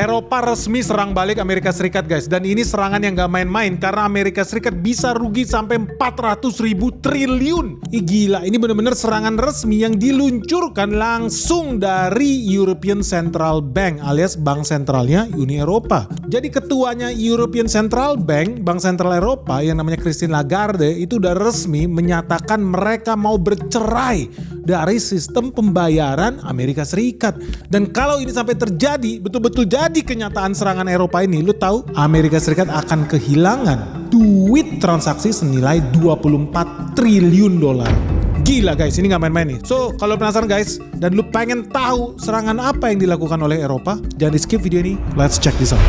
Eropa resmi serang balik Amerika Serikat guys. Dan ini serangan yang gak main-main karena Amerika Serikat bisa rugi sampai 400.000 triliun. Gila, ini bener-bener serangan resmi yang diluncurkan langsung dari European Central Bank alias bank sentralnya Uni Eropa. Jadi ketuanya European Central Bank, bank sentral Eropa yang namanya Christine Lagarde itu udah resmi menyatakan mereka mau bercerai dari sistem pembayaran Amerika Serikat. Dan kalau ini sampai terjadi, betul-betul jadi kenyataan serangan Eropa ini, lu tahu Amerika Serikat akan kehilangan duit transaksi senilai 24 triliun dolar. Gila guys, ini gak main-main nih. So, kalau penasaran guys, dan lu pengen tahu serangan apa yang dilakukan oleh Eropa, jangan di skip video ini, let's check this out.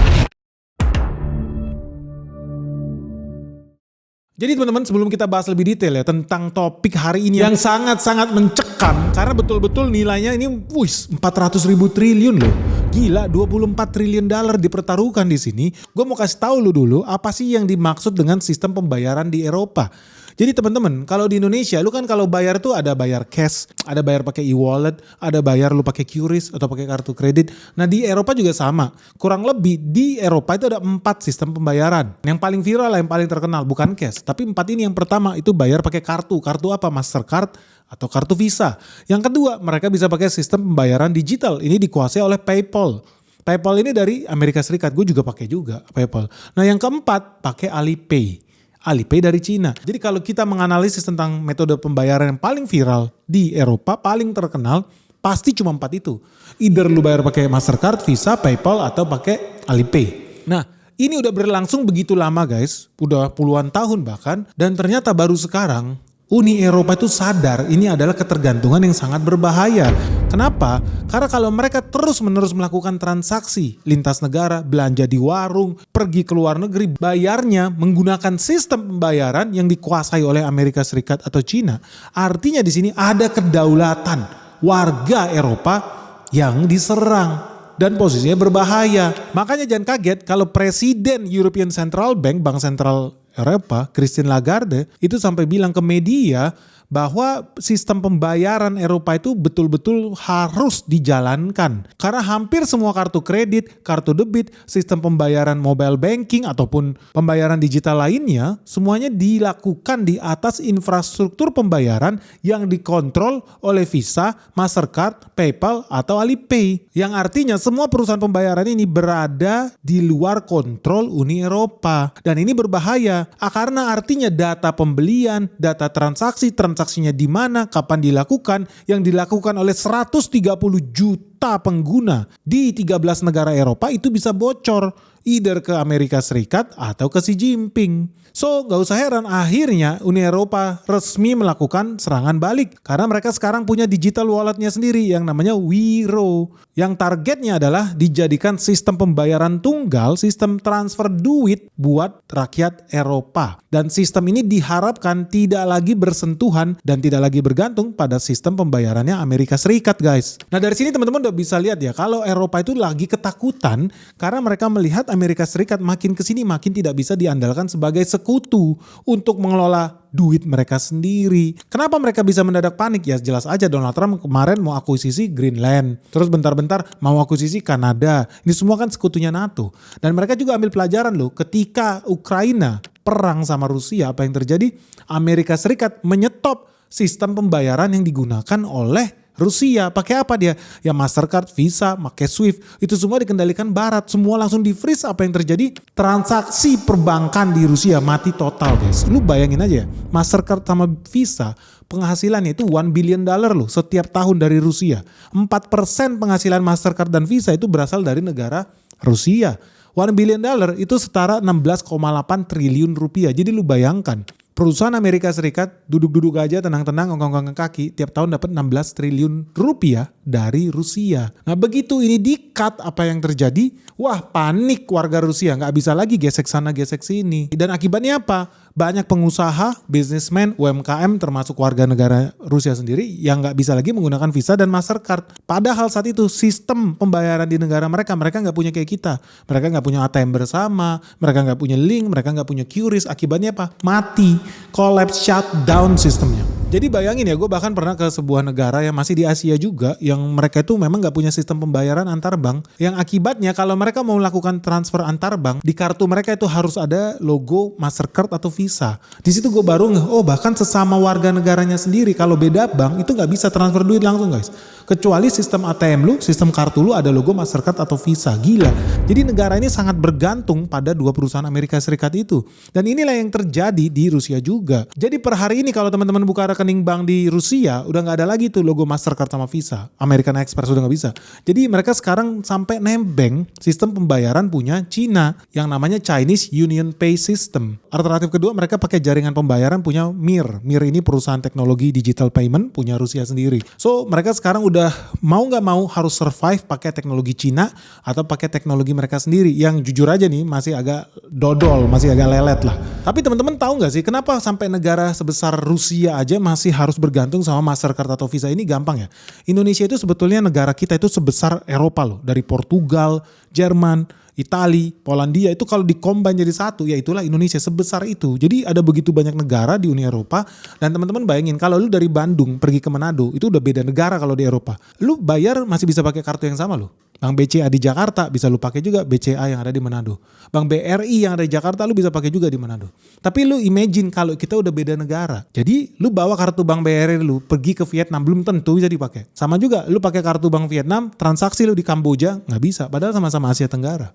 Jadi teman-teman, sebelum kita bahas lebih detail ya tentang topik hari ini yang sangat-sangat mencekam karena betul-betul nilainya ini 400.000 triliun loh. Gila, 24 triliun dolar dipertaruhkan di sini. Gue mau kasih tahu lu dulu apa sih yang dimaksud dengan sistem pembayaran di Eropa. Jadi teman-teman, kalau di Indonesia lu kan kalau bayar tuh ada bayar cash, ada bayar pakai e-wallet, ada bayar lu pakai QRIS atau pakai kartu kredit. Nah, di Eropa juga sama. Kurang lebih di Eropa itu ada 4 sistem pembayaran. Yang paling viral, yang paling terkenal bukan cash, tapi 4 ini yang pertama itu bayar pakai kartu. Kartu apa? Mastercard atau kartu Visa. Yang kedua, mereka bisa pakai sistem pembayaran digital. Ini dikuasai oleh PayPal. PayPal ini dari Amerika Serikat, gue juga pakai juga PayPal. Nah, yang keempat pakai Alipay. Alipay dari Cina. Jadi kalau kita menganalisis tentang metode pembayaran yang paling viral di Eropa, paling terkenal, pasti cuma 4 itu. Either lu bayar pakai Mastercard, Visa, PayPal, atau pakai Alipay. Nah, ini udah berlangsung begitu lama guys, udah puluhan tahun bahkan, dan ternyata baru sekarang Uni Eropa itu sadar ini adalah ketergantungan yang sangat berbahaya. Kenapa? Karena kalau mereka terus-menerus melakukan transaksi lintas negara, belanja di warung, pergi ke luar negeri, bayarnya menggunakan sistem pembayaran yang dikuasai oleh Amerika Serikat atau Cina, artinya di sini ada kedaulatan warga Eropa yang diserang. Dan posisinya berbahaya. Makanya jangan kaget kalau Presiden European Central Bank, Bank Sentral Eropa, Christine Lagarde, itu sampai bilang ke media bahwa sistem pembayaran Eropa itu betul-betul harus dijalankan. Karena hampir semua kartu kredit, kartu debit, sistem pembayaran mobile banking ataupun pembayaran digital lainnya, semuanya dilakukan di atas infrastruktur pembayaran yang dikontrol oleh Visa, Mastercard, PayPal, atau Alipay. Yang artinya semua perusahaan pembayaran ini berada di luar kontrol Uni Eropa. Dan ini berbahaya karena artinya data pembelian, data transaksinya di mana, kapan dilakukan, yang dilakukan oleh 130 juta pengguna di 13 negara Eropa itu bisa bocor either ke Amerika Serikat atau ke Xi Jinping. So gak usah heran akhirnya Uni Eropa resmi melakukan serangan balik karena mereka sekarang punya digital walletnya sendiri yang namanya Wero, yang targetnya adalah dijadikan sistem pembayaran tunggal, sistem transfer duit buat rakyat Eropa. Dan sistem ini diharapkan tidak lagi bersentuhan dan tidak lagi bergantung pada sistem pembayarannya Amerika Serikat guys. Nah dari sini teman-teman udah bisa lihat ya kalau Eropa itu lagi ketakutan karena mereka melihat Amerika Serikat makin kesini makin tidak bisa diandalkan sebagai sekutu untuk mengelola duit mereka sendiri. Kenapa mereka bisa mendadak panik? Ya jelas aja Donald Trump kemarin mau akuisisi Greenland. Terus bentar-bentar mau akuisisi Kanada. Ini semua kan sekutunya NATO. Dan mereka juga ambil pelajaran loh ketika Ukraina perang sama Rusia, apa yang terjadi? Amerika Serikat menyetop sistem pembayaran yang digunakan oleh Rusia. Pakai apa dia? Ya Mastercard, Visa, pakai Swift. Itu semua dikendalikan Barat. Semua langsung di freeze. Apa yang terjadi? Transaksi perbankan di Rusia mati total guys. Lu bayangin aja ya. Mastercard sama Visa penghasilannya itu $1 billion loh setiap tahun dari Rusia. 4% penghasilan Mastercard dan Visa itu berasal dari negara Rusia. $1 billion itu setara 16,8 triliun rupiah. Jadi lu bayangkan. Perusahaan Amerika Serikat duduk-duduk aja tenang-tenang ngongkong kaki tiap tahun dapat 16 triliun rupiah dari Rusia. Nah begitu ini di-cut apa yang terjadi? Wah panik warga Rusia, nggak bisa lagi gesek sana gesek sini. Dan akibatnya apa? Banyak pengusaha, bisnismen, UMKM termasuk warga negara Rusia sendiri yang nggak bisa lagi menggunakan Visa dan Mastercard. Padahal saat itu sistem pembayaran di negara mereka nggak punya kayak kita. Mereka nggak punya ATM bersama, mereka nggak punya link, mereka nggak punya QRIS. Akibatnya apa? Mati, collapse, shutdown sistemnya. Jadi bayangin ya, gue bahkan pernah ke sebuah negara yang masih di Asia juga, yang mereka itu memang gak punya sistem pembayaran antar bank, yang akibatnya kalau mereka mau melakukan transfer antar bank, di kartu mereka itu harus ada logo Mastercard atau Visa. Di situ gue baru oh bahkan sesama warga negaranya sendiri kalau beda bank itu gak bisa transfer duit langsung guys. Kecuali sistem ATM lu, sistem kartu lu ada logo Mastercard atau Visa. Gila. Jadi negara ini sangat bergantung pada dua perusahaan Amerika Serikat itu. Dan inilah yang terjadi di Rusia juga. Jadi per hari ini kalau teman-teman buka rekening bank di Rusia, udah gak ada lagi tuh logo Mastercard sama Visa. American Express udah gak bisa. Jadi mereka sekarang sampai nembeng sistem pembayaran punya Cina yang namanya Chinese Union Pay System. Alternatif kedua mereka pakai jaringan pembayaran punya Mir. Mir ini perusahaan teknologi digital payment punya Rusia sendiri. So mereka sekarang udah mau gak mau harus survive pakai teknologi Cina atau pakai teknologi mereka sendiri yang jujur aja nih masih agak dodol, masih agak lelet lah. Tapi teman-teman tahu gak sih kenapa sampai negara sebesar Rusia aja masih harus bergantung sama Mastercard atau Visa? Ini gampang ya. Indonesia itu sebetulnya negara kita itu sebesar Eropa loh. Dari Portugal, Jerman, Itali, Polandia itu kalau dikombin jadi satu ya itulah Indonesia sebesar itu. Jadi ada begitu banyak negara di Uni Eropa dan teman-teman bayangin kalau lu dari Bandung pergi ke Manado itu udah beda negara kalau di Eropa. Lu bayar masih bisa pakai kartu yang sama loh. Bank BCA di Jakarta bisa lu pakai juga BCA yang ada di Manado. Bank BRI yang ada di Jakarta lu bisa pakai juga di Manado. Tapi lu imagine kalau kita udah beda negara. Jadi lu bawa kartu Bank BRI lu pergi ke Vietnam belum tentu bisa dipakai. Sama juga lu pakai kartu Bank Vietnam, transaksi lu di Kamboja nggak bisa. Padahal sama-sama Asia Tenggara.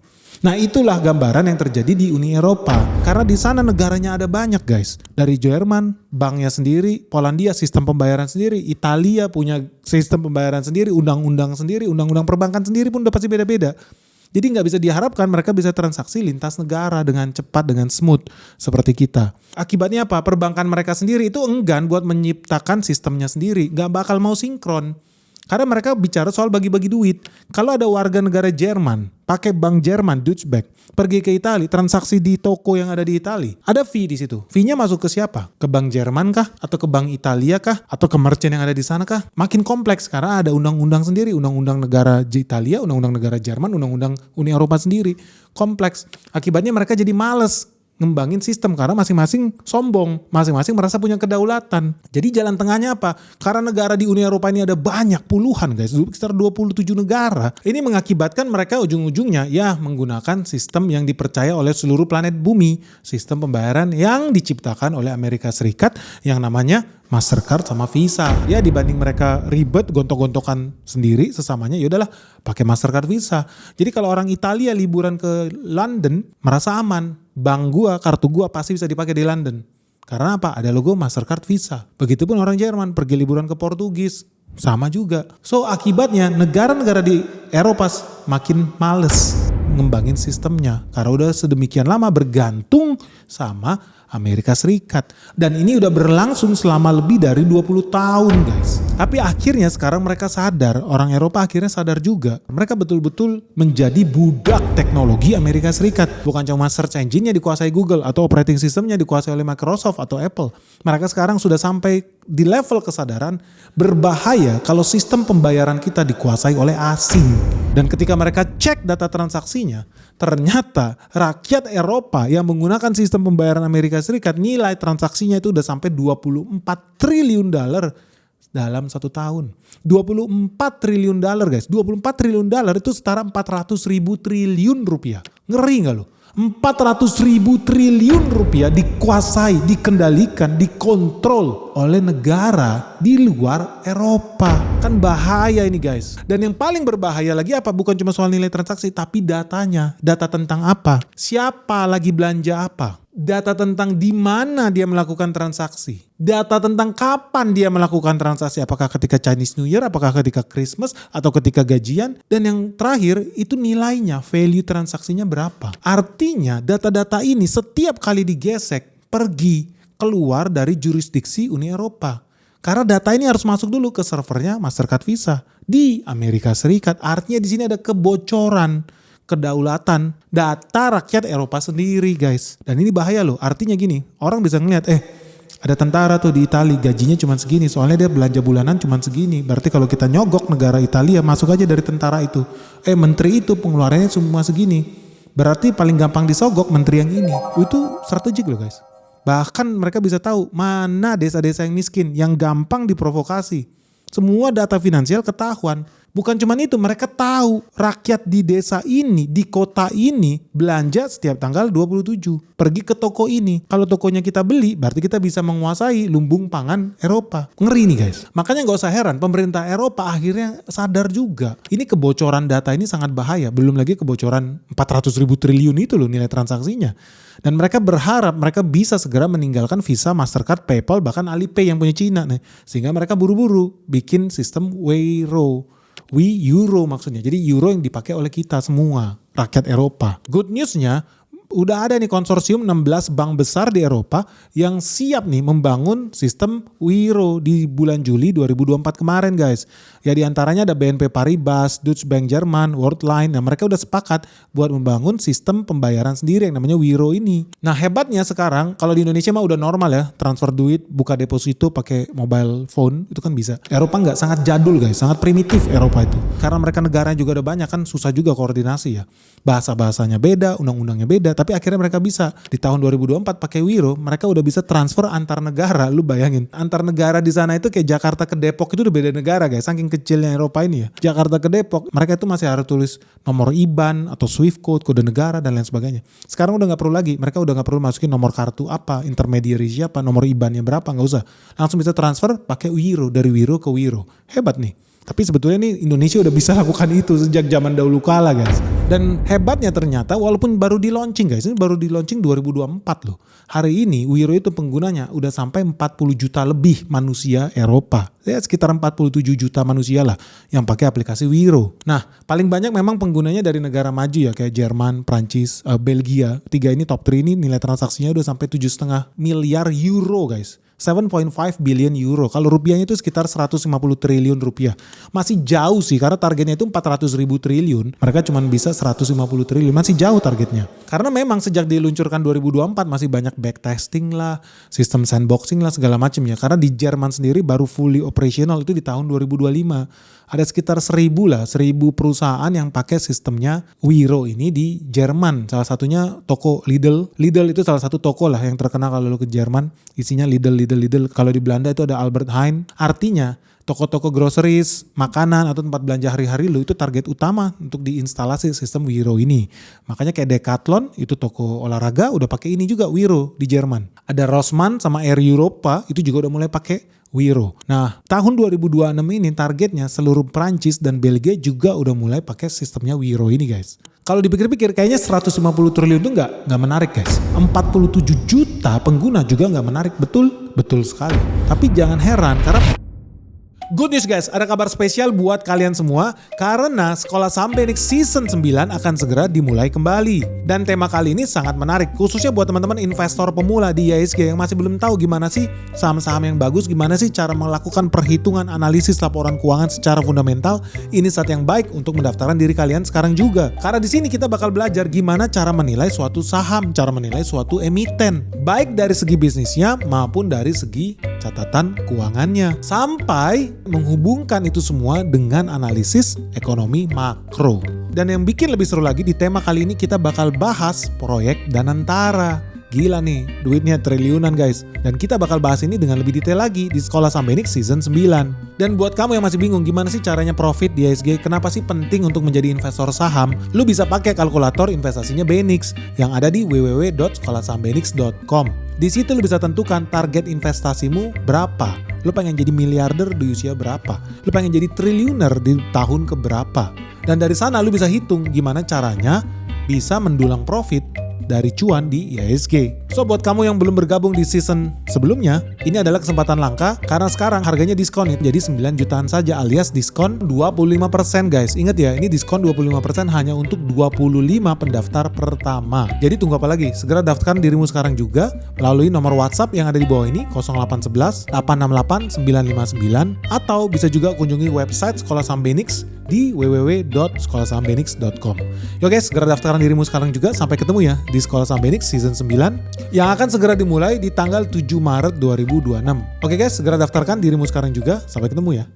Nah itulah gambaran yang terjadi di Uni Eropa. Karena di sana negaranya ada banyak guys. Dari Jerman, banknya sendiri, Polandia sistem pembayaran sendiri, Italia punya sistem pembayaran sendiri, undang-undang sendiri, undang-undang perbankan sendiri pun udah pasti beda-beda. Jadi nggak bisa diharapkan mereka bisa transaksi lintas negara dengan cepat, dengan smooth seperti kita. Akibatnya apa? Perbankan mereka sendiri itu enggan buat menciptakan sistemnya sendiri. Nggak bakal mau sinkron. Karena mereka bicara soal bagi-bagi duit. Kalau ada warga negara Jerman, pakai bank Jerman, Deutsche Bank, pergi ke Italia, transaksi di toko yang ada di Italia, ada fee di situ. Fee-nya masuk ke siapa? Ke bank Jerman kah? Atau ke bank Italia kah? Atau ke merchant yang ada di sana kah? Makin kompleks karena ada undang-undang sendiri, undang-undang negara Italia, undang-undang negara Jerman, undang-undang Uni Eropa sendiri. Kompleks. Akibatnya mereka jadi males ngembangin sistem karena masing-masing sombong, masing-masing merasa punya kedaulatan. Jadi jalan tengahnya apa? Karena negara di Uni Eropa ini ada banyak puluhan guys, sekitar 27 negara. Ini mengakibatkan mereka ujung-ujungnya ya menggunakan sistem yang dipercaya oleh seluruh planet bumi, sistem pembayaran yang diciptakan oleh Amerika Serikat yang namanya Mastercard sama Visa. Ya dibanding mereka ribet gontok-gontokan sendiri sesamanya, ya udahlah pakai Mastercard Visa. Jadi kalau orang Italia liburan ke London merasa aman. Bank gua, kartu gua pasti bisa dipakai di London. Karena apa? Ada logo Mastercard Visa. Begitupun orang Jerman pergi liburan ke Portugis. Sama juga. So akibatnya negara-negara di Eropa makin males ngembangin sistemnya. Karena udah sedemikian lama bergantung sama Amerika Serikat. Dan ini udah berlangsung selama lebih dari 20 tahun guys. Tapi akhirnya sekarang mereka sadar, orang Eropa akhirnya sadar juga. Mereka betul-betul menjadi budak teknologi Amerika Serikat. Bukan cuma search engine-nya dikuasai Google atau operating system-nya dikuasai oleh Microsoft atau Apple. Mereka sekarang sudah sampai di level kesadaran berbahaya kalau sistem pembayaran kita dikuasai oleh asing. Dan ketika mereka cek data transaksinya, ternyata rakyat Eropa yang menggunakan sistem pembayaran Amerika Serikat nilai transaksinya itu udah sampai 24 triliun dolar dalam 1 tahun. 24 triliun dolar guys. 24 triliun dolar itu setara 400 ribu triliun rupiah. Ngeri gak lo? 400 ribu triliun rupiah dikuasai, dikendalikan, dikontrol oleh negara di luar Eropa. Kan bahaya ini guys. Dan yang paling berbahaya lagi apa? Bukan cuma soal nilai transaksi, tapi datanya. Data tentang apa? Siapa lagi belanja apa? Data tentang di mana dia melakukan transaksi. Data tentang kapan dia melakukan transaksi. Apakah ketika Chinese New Year, apakah ketika Christmas, atau ketika gajian. Dan yang terakhir itu nilainya, value transaksinya berapa. Artinya data-data ini setiap kali digesek, pergi keluar dari jurisdiksi Uni Eropa. Karena data ini harus masuk dulu ke servernya Mastercard Visa di Amerika Serikat. Artinya di sini ada kebocoran kedaulatan data rakyat Eropa sendiri guys. Dan ini bahaya loh. Artinya gini, orang bisa ngeliat ada tentara tuh di Italia gajinya cuma segini, soalnya dia belanja bulanan cuma segini. Berarti kalau kita nyogok negara Italia, masuk aja dari tentara itu. Menteri itu pengeluarannya semua segini. Berarti paling gampang disogok menteri yang ini. Itu strategik loh guys. Bahkan mereka bisa tahu mana desa-desa yang miskin, yang gampang diprovokasi. Semua data finansial ketahuan. Bukan cuma itu, mereka tahu rakyat di desa ini, di kota ini belanja setiap tanggal 27. Pergi ke toko ini. Kalau tokonya kita beli, berarti kita bisa menguasai lumbung pangan Eropa. Ngeri nih guys. Makanya gak usah heran, pemerintah Eropa akhirnya sadar juga. Ini kebocoran data ini sangat bahaya. Belum lagi kebocoran 400 ribu triliun itu loh nilai transaksinya. Dan mereka berharap mereka bisa segera meninggalkan Visa, Mastercard, PayPal, bahkan Alipay yang punya Cina nih. Sehingga mereka buru-buru bikin sistem Euro maksudnya. Jadi euro yang dipakai oleh kita semua, rakyat Eropa. Good newsnya, udah ada nih konsorsium 16 bank besar di Eropa yang siap nih membangun sistem Euro di bulan Juli 2024 kemarin guys. Ya diantaranya ada BNP Paribas, Deutsche Bank Jerman, Worldline. Nah mereka udah sepakat buat membangun sistem pembayaran sendiri yang namanya Euro ini. Nah hebatnya sekarang kalau di Indonesia mah udah normal ya. Transfer duit, buka deposito pakai mobile phone itu kan bisa. Eropa nggak, sangat jadul guys, sangat primitif Eropa itu. Karena mereka negaranya juga udah banyak kan susah juga koordinasi ya. Bahasa-bahasanya beda, undang-undangnya beda. Tapi akhirnya mereka bisa. Di tahun 2024 pakai Wiro, mereka udah bisa transfer antar negara. Lu bayangin, antar negara di sana itu kayak Jakarta ke Depok itu udah beda negara guys. Saking kecilnya Eropa ini ya. Jakarta ke Depok, mereka itu masih harus tulis nomor IBAN atau Swift code, kode negara dan lain sebagainya. Sekarang udah gak perlu lagi. Mereka udah gak perlu masukin nomor kartu apa, intermediary siapa, nomor IBAN-nya berapa, gak usah. Langsung bisa transfer pakai Wiro, dari Wiro ke Wiro. Hebat nih. Tapi sebetulnya nih Indonesia udah bisa lakukan itu sejak zaman dahulu kala guys. Dan hebatnya ternyata walaupun baru di launching guys, ini baru di launching 2024 loh. Hari ini Wiro itu penggunanya udah sampai 40 juta lebih manusia Eropa. Ya sekitar 47 juta manusia lah yang pakai aplikasi Wiro. Nah paling banyak memang penggunanya dari negara maju ya kayak Jerman, Prancis, Belgia. Tiga ini top 3 ini nilai transaksinya udah sampai 7,5 miliar euro guys. 7.5 billion euro. Kalau rupiahnya itu sekitar 150 triliun rupiah. Masih jauh sih karena targetnya itu 400 ribu triliun. Mereka cuma bisa 150 triliun. Masih jauh targetnya. Karena memang sejak diluncurkan 2024 masih banyak backtesting lah, sistem sandboxing lah segala macam ya. Karena di Jerman sendiri baru fully operational itu di tahun 2025. Ada sekitar 1.000 perusahaan yang pakai sistemnya Wiro ini di Jerman. Salah satunya toko Lidl. Lidl itu salah satu toko lah yang terkenal kalau lo ke Jerman. Isinya Lidl. Kalau di Belanda itu ada Albert Heijn. Artinya toko-toko groceries, makanan atau tempat belanja hari-hari lo itu target utama untuk diinstalasi sistem Wiro ini. Makanya kayak Decathlon itu toko olahraga udah pakai ini juga Wiro di Jerman. Ada Rossmann sama Air Europa itu juga udah mulai pakai Wiro. Nah, tahun 2026 ini targetnya seluruh Prancis dan Belgia juga udah mulai pakai sistemnya Wiro ini guys. Kalau dipikir-pikir kayaknya 150 triliun itu nggak menarik guys. 47 juta pengguna juga nggak menarik. Betul sekali. Tapi jangan heran karena good news guys, ada kabar spesial buat kalian semua karena Sekolah Saham BNX Season 9 akan segera dimulai kembali. Dan tema kali ini sangat menarik, khususnya buat teman-teman investor pemula di IHSG yang masih belum tahu gimana sih saham-saham yang bagus, gimana sih cara melakukan perhitungan analisis laporan keuangan secara fundamental. Ini saat yang baik untuk mendaftarkan diri kalian sekarang juga. Karena di sini kita bakal belajar gimana cara menilai suatu saham, cara menilai suatu emiten, baik dari segi bisnisnya maupun dari segi catatan keuangannya. Sampai menghubungkan itu semua dengan analisis ekonomi makro. Dan yang bikin lebih seru lagi di tema kali ini kita bakal bahas proyek Danantara. Gila nih, duitnya triliunan guys. Dan kita bakal bahas ini dengan lebih detail lagi di Sekolah Saham BNX Season 9. Dan buat kamu yang masih bingung gimana sih caranya profit di IHSG, kenapa sih penting untuk menjadi investor saham, lu bisa pakai kalkulator investasinya BNX yang ada di www.sekolahsahambenix.com. Di situ lu bisa tentukan target investasimu berapa. Lu pengen jadi miliarder di usia berapa? Lu pengen jadi triliuner di tahun keberapa? Dan dari sana lu bisa hitung gimana caranya bisa mendulang profit dari cuan di IHSG. So buat kamu yang belum bergabung di season sebelumnya, ini adalah kesempatan langka karena sekarang harganya diskon jadi 9 jutaan saja alias diskon 25% guys. Ingat ya, ini diskon 25% hanya untuk 25 pendaftar pertama. Jadi tunggu apa lagi? Segera daftarkan dirimu sekarang juga melalui nomor WhatsApp yang ada di bawah ini 0811 868 959 atau bisa juga kunjungi website Sekolah Saham BNX di www.sekolahsahambenix.com. Yo guys, segera daftarkan dirimu sekarang juga. Sampai ketemu ya di Sekolah Saham BNX Season 9 yang akan segera dimulai di tanggal 7 Maret 2026. Oke guys, segera daftarkan dirimu sekarang juga. Sampai ketemu ya.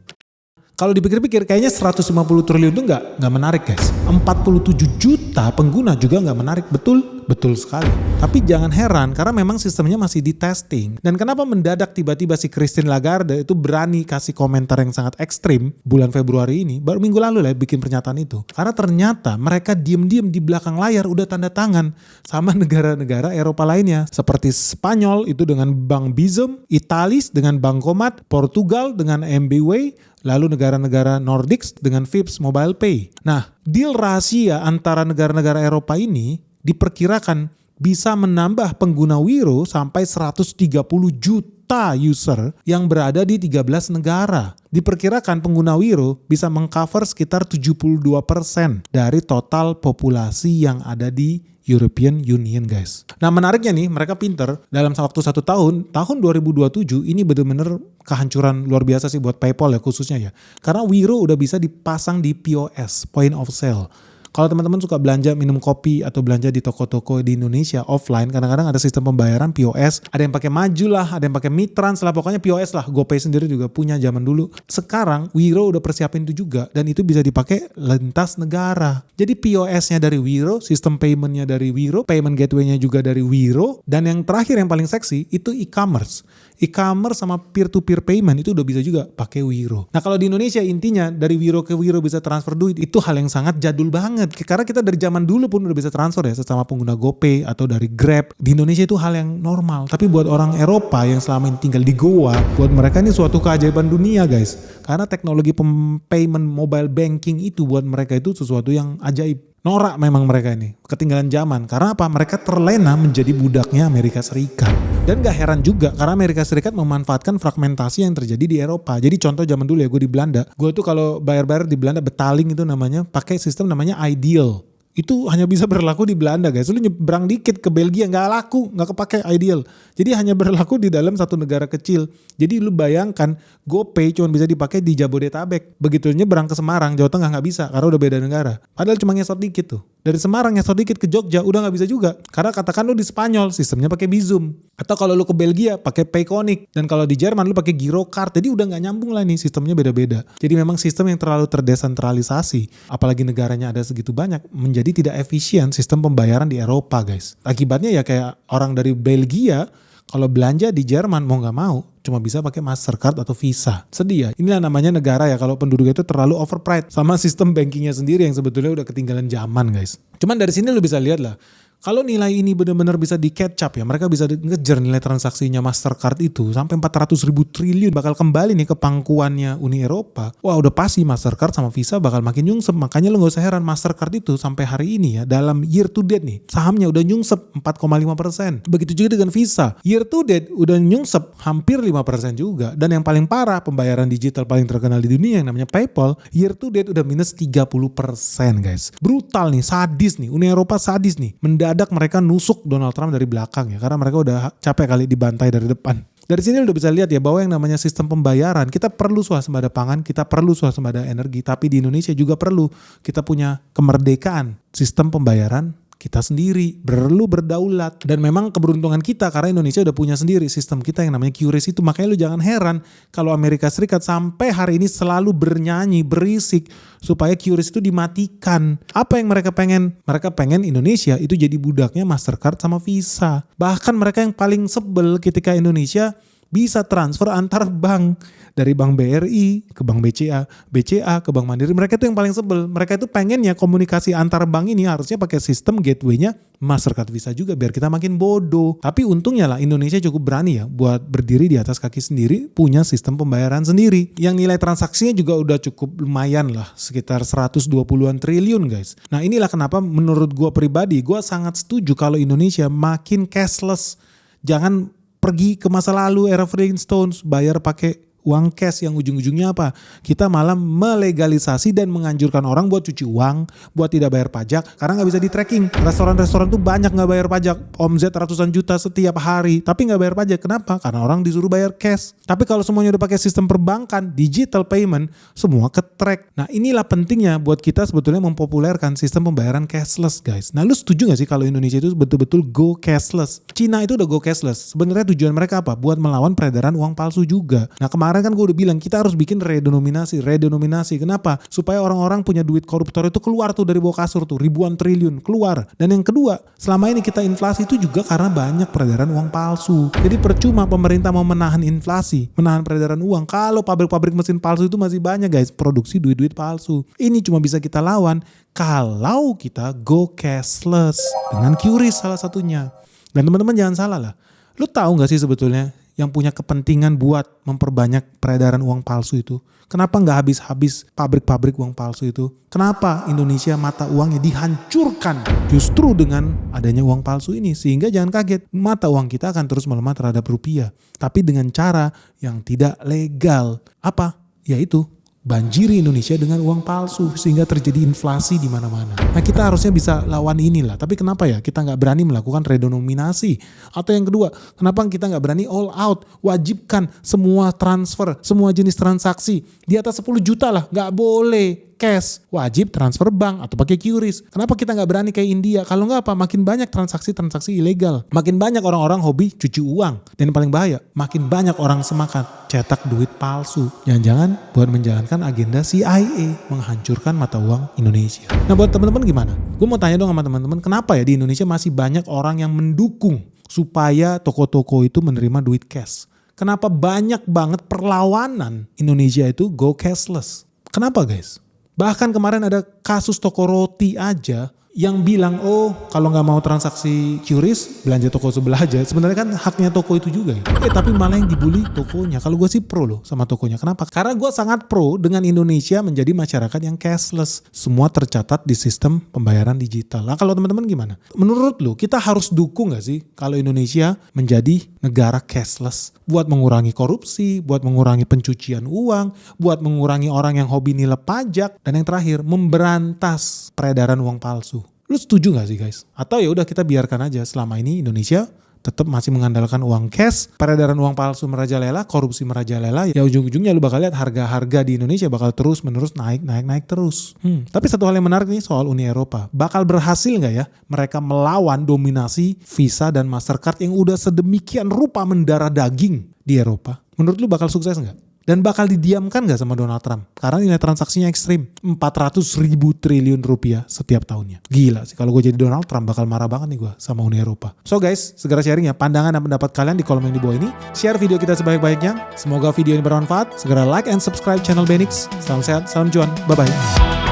Kalau dipikir-pikir kayaknya 150 triliun itu nggak menarik guys. 47 juta pengguna juga nggak menarik. Betul betul sekali. Tapi jangan heran karena memang sistemnya masih di testing. Dan kenapa mendadak tiba-tiba si Christine Lagarde itu berani kasih komentar yang sangat ekstrim bulan Februari ini, baru minggu lalu lah bikin pernyataan itu. Karena ternyata mereka diem-diem di belakang layar udah tanda tangan sama negara-negara Eropa lainnya. Seperti Spanyol itu dengan Bank Bizum, Italis dengan Bankomat, Portugal dengan MBWay, lalu negara-negara Nordics dengan Vipps Mobile Pay. Nah, deal rahasia antara negara-negara Eropa ini diperkirakan bisa menambah pengguna Wiro sampai 130 juta user yang berada di 13 negara. Diperkirakan pengguna Wiro bisa mengcover sekitar 72% dari total populasi yang ada di European Union, guys. Nah, menariknya nih, mereka pinter. Dalam waktu 1 tahun, tahun 2027 ini benar-benar kehancuran luar biasa sih buat PayPal ya khususnya ya. Karena Wiro udah bisa dipasang di POS, point of sale. Kalau teman-teman suka belanja minum kopi atau belanja di toko-toko di Indonesia offline, kadang-kadang ada sistem pembayaran POS, ada yang pakai Maju lah, ada yang pakai Mitrans lah, pokoknya POS lah. GoPay sendiri juga punya zaman dulu. Sekarang Wiro udah persiapin itu juga dan itu bisa dipakai lintas negara. Jadi POS-nya dari Wiro, sistem payment-nya dari Wiro, payment gateway-nya juga dari Wiro, dan yang terakhir yang paling seksi itu e-commerce. E-commerce sama peer-to-peer payment itu udah bisa juga pakai Wiro. Nah, kalau di Indonesia intinya dari Wiro ke Wiro bisa transfer duit, itu hal yang sangat jadul banget. Karena kita dari zaman dulu pun udah bisa transfer ya sesama pengguna GoPay atau dari Grab. Di Indonesia itu hal yang normal. Tapi buat orang Eropa yang selama ini tinggal di Goa, buat mereka ini suatu keajaiban dunia, guys. Karena teknologi payment mobile banking itu buat mereka itu sesuatu yang ajaib. Norak memang mereka ini, ketinggalan zaman. Karena apa? Mereka terlena menjadi budaknya Amerika Serikat. Dan gak heran juga karena Amerika Serikat memanfaatkan fragmentasi yang terjadi di Eropa. Jadi contoh zaman dulu ya, gue di Belanda. Gue tuh kalau bayar-bayar di Belanda, betaling itu namanya, pakai sistem namanya Ideal. Itu hanya bisa berlaku di Belanda, guys. Lu nyebrang dikit ke Belgia nggak laku, nggak kepake Ideal. Jadi hanya berlaku di dalam satu negara kecil. Jadi lu bayangkan GoPay cuma bisa dipakai di Jabodetabek. Begitu nyebrang ke Semarang, Jawa Tengah nggak bisa karena udah beda negara. Padahal cuma ngesot dikit tuh. Dari Semarang ngesot dikit ke Jogja udah nggak bisa juga. Karena katakan lu di Spanyol sistemnya pakai Bizum. Atau kalau lu ke Belgia pakai Payconic. Dan kalau di Jerman lu pakai Girocard. Jadi udah nggak nyambung lah nih, sistemnya beda-beda. Jadi memang sistem yang terlalu terdesentralisasi, apalagi negaranya ada segitu banyak, menjadi tidak efisien sistem pembayaran di Eropa, guys. Akibatnya ya kayak orang dari Belgia kalau belanja di Jerman mau nggak mau cuma bisa pakai Mastercard atau Visa. Sedih ya. Inilah namanya negara ya kalau penduduk itu terlalu overpriced sama sistem bankingnya sendiri yang sebetulnya udah ketinggalan zaman, guys. Cuman dari sini lu bisa lihat lah. Kalau nilai ini benar-benar bisa di catch up ya, mereka bisa ngejar nilai transaksinya Mastercard itu sampai 400.000 triliun bakal kembali nih ke pangkuannya Uni Eropa. Wah, udah pasti Mastercard sama Visa bakal makin nyungsep. Makanya lo gak usah heran Mastercard itu sampai hari ini ya, dalam year to date nih, sahamnya udah nyungsep 4,5%. Begitu juga dengan Visa. Year to date udah nyungsep hampir 5% juga. Dan yang paling parah, pembayaran digital paling terkenal di dunia yang namanya PayPal, year to date udah minus 30%, guys. Brutal nih, sadis nih. Uni Eropa sadis nih. Mendadak mereka nusuk Donald Trump dari belakang ya, karena mereka udah capek kali dibantai dari depan. Dari sini udah bisa lihat ya bahwa yang namanya sistem pembayaran, kita perlu swasembada pangan, kita perlu swasembada energi, tapi di Indonesia juga perlu kita punya kemerdekaan sistem pembayaran kita sendiri, perlu berdaulat. Dan memang keberuntungan kita karena Indonesia udah punya sendiri sistem kita yang namanya QRIS itu. Makanya lu jangan heran kalau Amerika Serikat sampai hari ini selalu bernyanyi, berisik supaya QRIS itu dimatikan. Apa yang mereka pengen? Mereka pengen Indonesia itu jadi budaknya Mastercard sama Visa. Bahkan mereka yang paling sebel ketika Indonesia bisa transfer antar bank. Dari Bank BRI ke Bank BCA, BCA ke Bank Mandiri. Mereka itu yang paling sebel. Mereka itu pengennya komunikasi antar bank ini harusnya pakai sistem gateway-nya Mastercard Visa juga biar kita makin bodoh. Tapi untungnya lah Indonesia cukup berani ya buat berdiri di atas kaki sendiri, punya sistem pembayaran sendiri. Yang nilai transaksinya juga udah cukup lumayan lah, sekitar 120-an triliun, guys. Nah, inilah kenapa menurut gue pribadi, gue sangat setuju kalau Indonesia makin cashless. Jangan pergi ke masa lalu era Flintstones, bayar pakai uang cash yang ujung-ujungnya apa? Kita malah melegalisasi dan menganjurkan orang buat cuci uang, buat tidak bayar pajak karena nggak bisa di tracking. Restoran-restoran tuh banyak nggak bayar pajak, omzet ratusan juta setiap hari, tapi nggak bayar pajak. Kenapa? Karena orang disuruh bayar cash. Tapi kalau semuanya udah pakai sistem perbankan, digital payment, semua ke-track. Nah, inilah pentingnya buat kita sebetulnya mempopulerkan sistem pembayaran cashless, guys. Nah, lu setuju nggak sih kalau Indonesia itu betul-betul go cashless? Cina itu udah go cashless. Sebenarnya tujuan mereka apa? Buat melawan peredaran uang palsu juga. Nah, kemarin Kemarin kan gue udah bilang kita harus bikin redenominasi. Kenapa? Supaya orang-orang punya duit koruptor itu keluar tuh dari bawah kasur tuh, ribuan triliun keluar. Dan yang kedua, selama ini kita inflasi itu juga karena banyak peredaran uang palsu. Jadi percuma pemerintah mau menahan inflasi, menahan peredaran uang, kalau pabrik-pabrik mesin palsu itu masih banyak guys, produksi duit-duit palsu. Ini cuma bisa kita lawan kalau kita go cashless dengan QRIS salah satunya. Dan teman-teman jangan salah lah. Lu tahu gak sih sebetulnya yang punya kepentingan buat memperbanyak peredaran uang palsu itu? Kenapa gak habis-habis pabrik-pabrik uang palsu itu? Kenapa Indonesia mata uangnya dihancurkan justru dengan adanya uang palsu ini? Sehingga jangan kaget, mata uang kita akan terus melemah terhadap rupiah. Tapi dengan cara yang tidak legal. Apa? Yaitu banjiri Indonesia dengan uang palsu sehingga terjadi inflasi di mana-mana. Nah kita harusnya bisa lawan inilah. Tapi kenapa ya kita nggak berani melakukan redenominasi? Atau yang kedua, kenapa kita nggak berani all out? Wajibkan semua transfer, semua jenis transaksi di atas 10 juta lah, nggak boleh cash, wajib transfer bank atau pakai QRIS. Kenapa kita nggak berani kayak India? Kalau nggak apa, makin banyak transaksi ilegal, makin banyak orang-orang hobi cuci uang, dan yang paling bahaya, makin banyak orang semangat cetak duit palsu. Jangan-jangan buat menjalankan agenda CIA menghancurkan mata uang Indonesia. Nah buat teman-teman gimana? Gue mau tanya dong sama teman-teman, kenapa ya di Indonesia masih banyak orang yang mendukung supaya toko-toko itu menerima duit cash? Kenapa banyak banget perlawanan Indonesia itu go cashless? Kenapa guys? Bahkan kemarin ada kasus toko roti aja yang bilang, oh kalau nggak mau transaksi QRIS, belanja toko sebelah aja. Sebenarnya kan haknya toko itu juga ya. Tapi malah yang dibully tokonya. Kalau gue sih pro loh sama tokonya. Kenapa? Karena gue sangat pro dengan Indonesia menjadi masyarakat yang cashless. Semua tercatat di sistem pembayaran digital. Nah kalau teman-teman gimana? Menurut lo kita harus dukung gak sih kalau Indonesia menjadi negara cashless? Buat mengurangi korupsi, buat mengurangi pencucian uang, buat mengurangi orang yang hobi nilai pajak, dan yang terakhir memberantas peredaran uang palsu. Lu setuju gak sih guys? Atau ya udah kita biarkan aja selama ini Indonesia tetap masih mengandalkan uang cash, peredaran uang palsu merajalela, korupsi merajalela, ya ujung-ujungnya lu bakal lihat harga-harga di Indonesia bakal terus-menerus naik terus. Tapi satu hal yang menarik nih soal Uni Eropa, bakal berhasil gak ya mereka melawan dominasi Visa dan Mastercard yang udah sedemikian rupa mendarah daging di Eropa? Menurut lu bakal sukses gak? Dan bakal didiamkan gak sama Donald Trump? Karena nilai transaksinya ekstrim. 400.000 triliun rupiah setiap tahunnya. Gila sih, kalau gue jadi Donald Trump bakal marah banget nih gue sama Uni Eropa. So guys, segera sharing ya pandangan dan pendapat kalian di kolom yang di bawah ini. Share video kita sebaik-baiknya. Semoga video ini bermanfaat. Segera like and subscribe channel Benix. Salam sehat, salam cuan. Bye-bye.